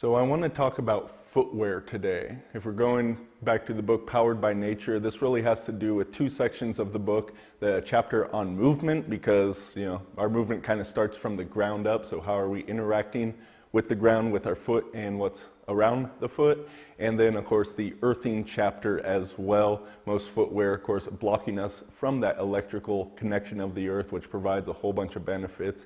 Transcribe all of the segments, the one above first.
So I want to talk about footwear today. If we're going back to the book Powered by Nature, this really has to do with two sections of the book. The chapter on movement, because our movement kind of starts from the ground up, so how are we interacting with the ground, with our foot and what's around the foot. And then of course the earthing chapter as well. Most footwear of course blocking us from that electrical connection of the earth, which provides a whole bunch of benefits.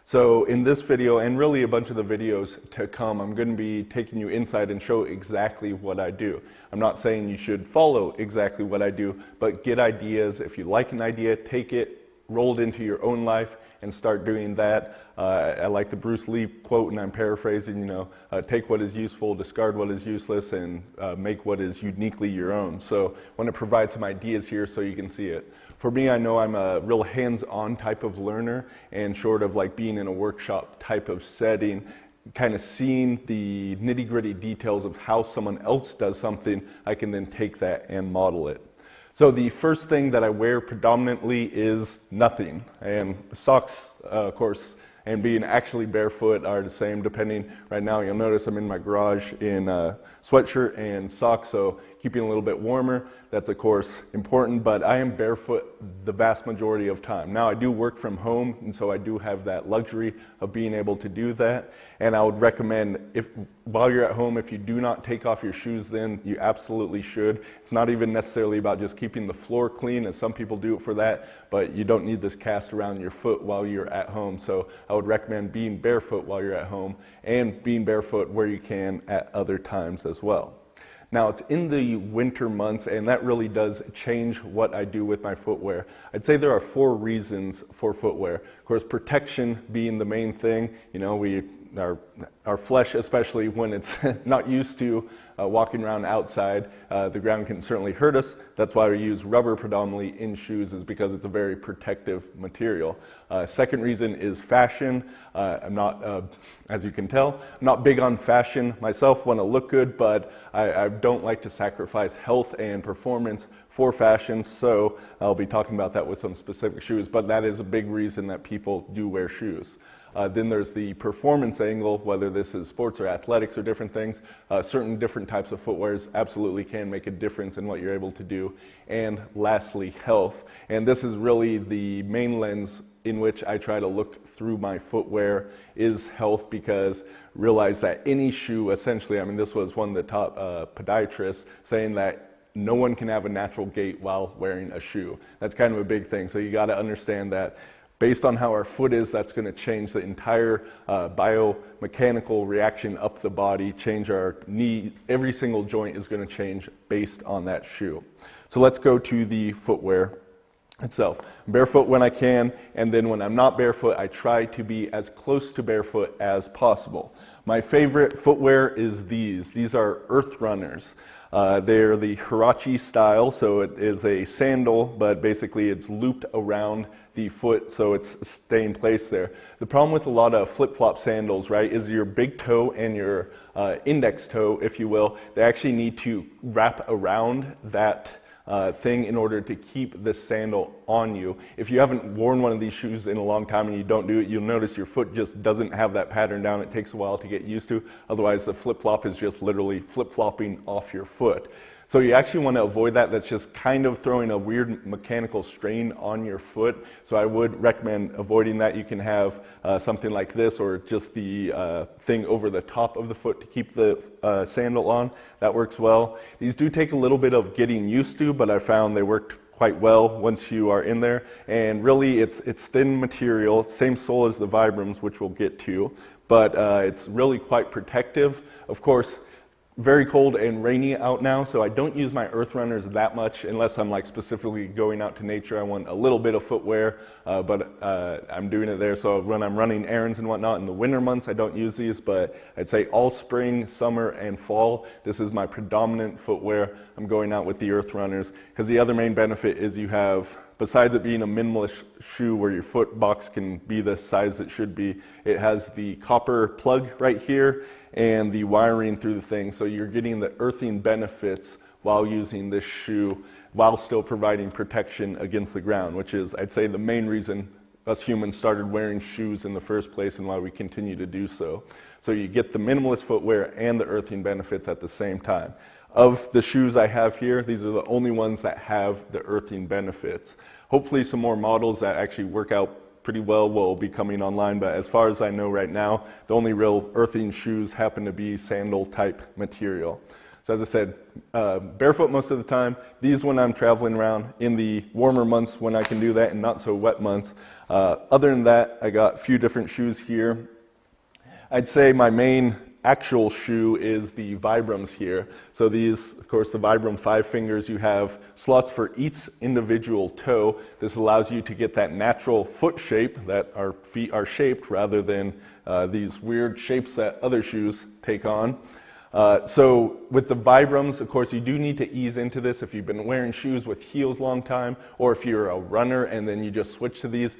So in this video, and really a bunch of the videos to come, I'm going to be taking you inside and show exactly what I do. I'm not saying you should follow exactly what I do, but get ideas. If you like an idea, take it, roll it into your own life, and start doing that. I like the Bruce Lee quote, and I'm paraphrasing, take what is useful, discard what is useless, and make what is uniquely your own. So I want to provide some ideas here so you can see it. For me, I know I'm a real hands-on type of learner, and short of like being in a workshop type of setting, kind of seeing the nitty-gritty details of how someone else does something, I can then take that and model it. So the first thing that I wear predominantly is nothing, and socks, of course, and being actually barefoot are the same. Depending, right now you'll notice I'm in my garage in a sweatshirt and socks, so keeping a little bit warmer. That's of course important, but I am barefoot the vast majority of time. Now I do work from home, and so I do have that luxury of being able to do that. And I would recommend, while you're at home, if you do not take off your shoes, then you absolutely should. It's not even necessarily about just keeping the floor clean, as some people do it for that, but you don't need this cast around your foot while you're at home. So I would recommend being barefoot while you're at home, and being barefoot where you can at other times as well. Now it's in the winter months, and that really does change what I do with my footwear. I'd say there are 4 reasons for footwear. Of course, protection being the main thing. Our flesh, especially when it's not used to walking around outside, the ground can certainly hurt us. That's why we use rubber predominantly in shoes, is because it's a very protective material. Second reason is fashion. I'm not, as you can tell, I'm not big on fashion myself. Want to look good, but I don't like to sacrifice health and performance for fashion, so I'll be talking about that with some specific shoes, but that is a big reason that people do wear shoes. Then there's the performance angle, whether this is sports or athletics or different things. Certain different types of footwears absolutely can make a difference in what you're able to do. And lastly, health. And this is really the main lens in which I try to look through my footwear, is health, because realize that any shoe, essentially, this was one of the top podiatrists saying that no one can have a natural gait while wearing a shoe. That's kind of a big thing. So you got to understand that based on how our foot is, that's going to change the entire biomechanical reaction up the body, change our knees. Every single joint is going to change based on that shoe. So let's go to the footwear itself. Barefoot when I can, and then when I'm not barefoot, I try to be as close to barefoot as possible. My favorite footwear is these. These are Earth Runners. They're the Huarache style, so it is a sandal, but basically it's looped around the foot, so it's stay in place there. The problem with a lot of flip-flop sandals, right, is your big toe and your index toe, if you will, they actually need to wrap around that thing in order to keep this sandal on you. If you haven't worn one of these shoes in a long time and you don't do it, you'll notice your foot just doesn't have that pattern down. It takes a while to get used to. Otherwise, the flip-flop is just literally flip-flopping off your foot. So you actually want to avoid that. That's just kind of throwing a weird mechanical strain on your foot. So I would recommend avoiding that. You can have something like this, or just the thing over the top of the foot to keep the sandal on. That works well. These do take a little bit of getting used to, but I found they worked quite well once you are in there. And really it's thin material, same sole as the Vibrams, which we'll get to, but it's really quite protective. Of course, very cold and rainy out now, so I don't use my Earth Runners that much unless I'm like specifically going out to nature. I want a little bit of footwear, but I'm doing it there. So when I'm running errands and whatnot in the winter months, I don't use these, but I'd say all spring, summer, and fall, this is my predominant footwear. I'm going out with the Earth Runners, because the other main benefit is you have, besides it being a minimalist shoe where your foot box can be the size it should be, it has the copper plug right here and the wiring through the thing, so you're getting the earthing benefits while using this shoe, while still providing protection against the ground, which is, I'd say, the main reason us humans started wearing shoes in the first place and why we continue to do so. So you get the minimalist footwear and the earthing benefits at the same time. Of the shoes I have here, these are the only ones that have the earthing benefits. Hopefully some more models that actually work out pretty well will be coming online, but as far as I know right now, the only real earthing shoes happen to be sandal type material. So as I said, barefoot most of the time. These when I'm traveling around in the warmer months when I can do that and not so wet months. Other than that, I got a few different shoes here. I'd say my main actual shoe is the Vibrams here. So these, of course, the Vibram 5 fingers, you have slots for each individual toe. This allows you to get that natural foot shape that our feet are shaped rather than these weird shapes that other shoes take on. So with the Vibrams, of course, you do need to ease into this if you've been wearing shoes with heels a long time, or if you're a runner and then you just switch to these.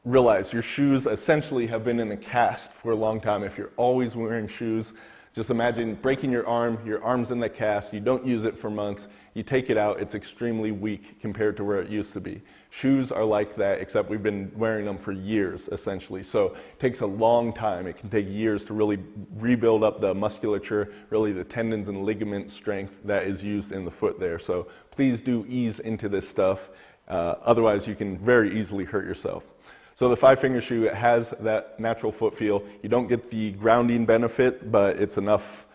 Realize your shoes essentially have been in a cast for a long time. If you're always wearing shoes, just imagine breaking your arm's in the cast, you don't use it for months, you take it out, it's extremely weak compared to where it used to be. Shoes are like that, except we've been wearing them for years, essentially. So it takes a long time. It can take years to really rebuild up the musculature, really the tendons and ligament strength that is used in the foot there. So please do ease into this stuff. Otherwise, you can very easily hurt yourself. So the 5-finger shoe, it has that natural foot feel. You don't get the grounding benefit, but it's enough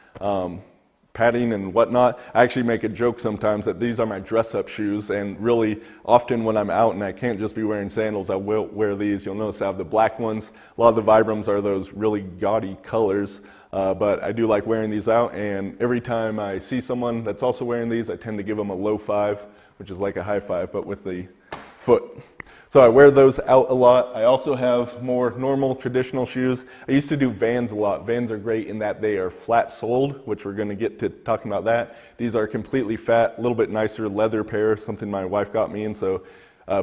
padding and whatnot. I actually make a joke sometimes that these are my dress-up shoes, and really often when I'm out and I can't just be wearing sandals, I will wear these. You'll notice I have the black ones. A lot of the Vibrams are those really gaudy colors, but I do like wearing these out, and every time I see someone that's also wearing these, I tend to give them a low 5, which is like a high 5, but with the foot. So I wear those out a lot. I also have more normal traditional shoes. I used to do Vans a lot. Vans are great in that they are flat soled, which we're going to get to talking about that. These are completely fat, a little bit nicer leather pair, something my wife got me. And so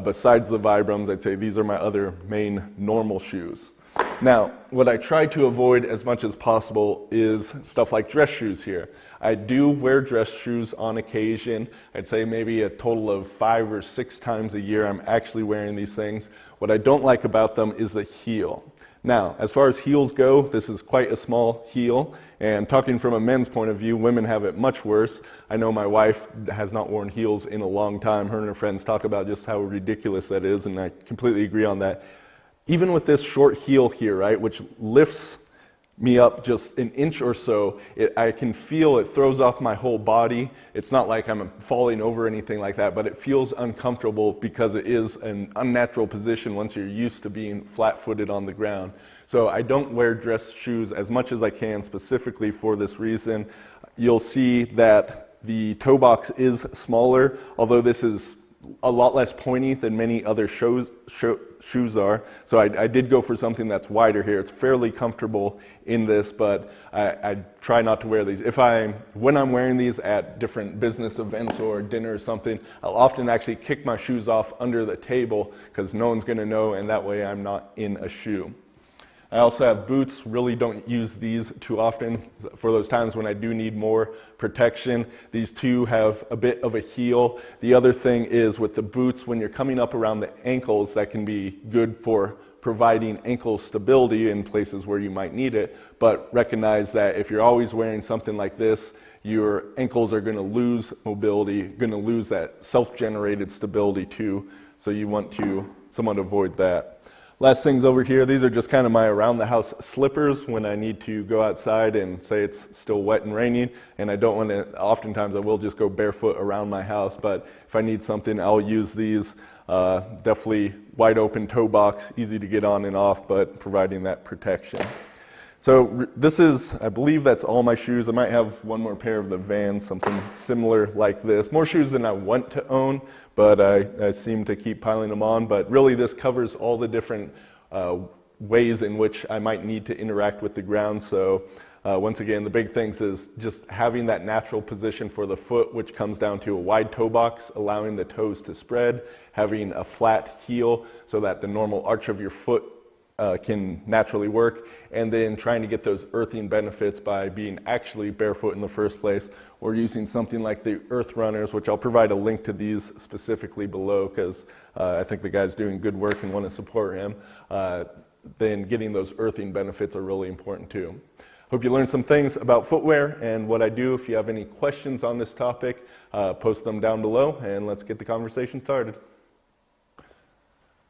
besides the Vibrams, I'd say these are my other main normal shoes. Now, what I try to avoid as much as possible is stuff like dress shoes here. I do wear dress shoes on occasion. I'd say maybe a total of 5 or 6 times a year I'm actually wearing these things. What I don't like about them is the heel. Now, as far as heels go, this is quite a small heel, and talking from a men's point of view, women have it much worse. I know my wife has not worn heels in a long time. Her and her friends talk about just how ridiculous that is, and I completely agree on that. Even with this short heel here, right, which lifts me up just an inch or so, I can feel it throws off my whole body. It's not like I'm falling over or anything like that, but it feels uncomfortable because it is an unnatural position once you're used to being flat-footed on the ground. So I don't wear dress shoes as much as I can specifically for this reason. You'll see that the toe box is smaller, although this is a lot less pointy than many other shoes are. So I did go for something that's wider here. It's fairly comfortable in this, but I try not to wear these. When I'm wearing these at different business events or dinner or something, I'll often actually kick my shoes off under the table because no one's going to know, and that way I'm not in a shoe. I also have boots. Really don't use these too often for those times when I do need more protection. These two have a bit of a heel. The other thing is with the boots, when you're coming up around the ankles, that can be good for providing ankle stability in places where you might need it. But recognize that if you're always wearing something like this, your ankles are going to lose mobility, going to lose that self-generated stability too. So you want to somewhat avoid that. Last things over here, these are just kind of my around the house slippers when I need to go outside and say it's still wet and raining, and I don't want to, oftentimes I will just go barefoot around my house, but if I need something, I'll use these. Definitely wide open toe box, easy to get on and off, but providing that protection. So this is, I believe that's all my shoes. I might have one more pair of the Vans, something similar like this. More shoes than I want to own, but I seem to keep piling them on. But really this covers all the different ways in which I might need to interact with the ground. So once again, the big things is just having that natural position for the foot, which comes down to a wide toe box, allowing the toes to spread, having a flat heel so that the normal arch of your foot can naturally work, and then trying to get those earthing benefits by being actually barefoot in the first place, or using something like the Earth Runners, which I'll provide a link to these specifically below because I think the guy's doing good work and want to support him. Then getting those earthing benefits are really important too. Hope you learned some things about footwear and what I do. If you have any questions on this topic, post them down below and let's get the conversation started.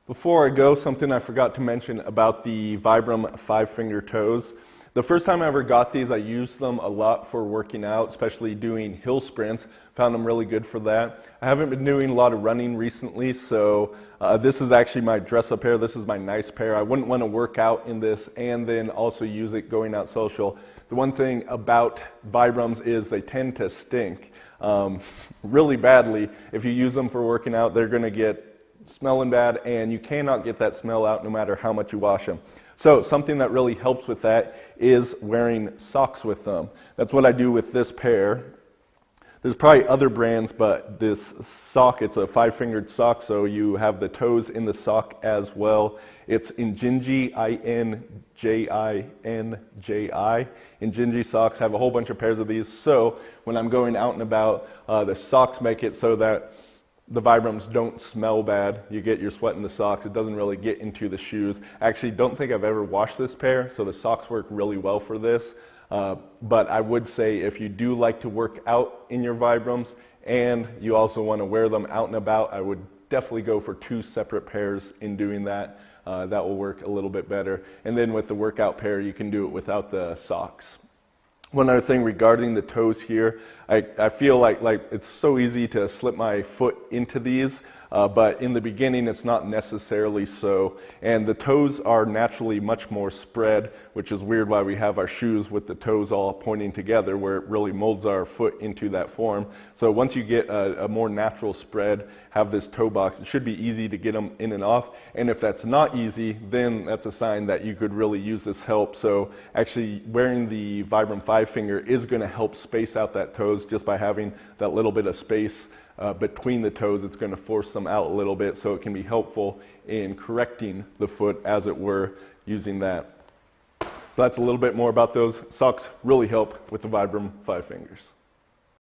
Before I go, something I forgot to mention about the Vibram 5-finger toes. The first time I ever got these, I used them a lot for working out, especially doing hill sprints. Found them really good for that. I haven't been doing a lot of running recently, so this is actually my dress-up pair. This is my nice pair. I wouldn't want to work out in this and then also use it going out social. The one thing about Vibrams is they tend to stink really badly. If you use them for working out, they're going to get smelling bad, and you cannot get that smell out no matter how much you wash them. So something that really helps with that is wearing socks with them. That's what I do with this pair. There's probably other brands, but this sock, it's a 5-fingered sock, so you have the toes in the sock as well. It's Injinji, I-N-J-I-N-J-I. Injinji socks, have a whole bunch of pairs of these, so when I'm going out and about, the socks make it so that the Vibrams don't smell bad. You get your sweat in the socks. It doesn't really get into the shoes. I actually don't think I've ever washed this pair, so the socks work really well for this. But I would say if you do like to work out in your Vibrams and you also want to wear them out and about, I would definitely go for 2 separate pairs in doing that. That will work a little bit better. And then with the workout pair, you can do it without the socks. One other thing regarding the toes here, I feel like it's so easy to slip my foot into these, but in the beginning it's not necessarily so. And the toes are naturally much more spread, which is weird why we have our shoes with the toes all pointing together, where it really molds our foot into that form. So once you get a more natural spread, have this toe box, it should be easy to get them in and off. And if that's not easy, then that's a sign that you could really use this help. So actually wearing the Vibram 5-finger is going to help space out that toes just by having that little bit of space between the toes. It's going to force them out a little bit, so it can be helpful in correcting the foot, as it were, using that. So that's a little bit more about those. Socks really help with the Vibram 5-fingers.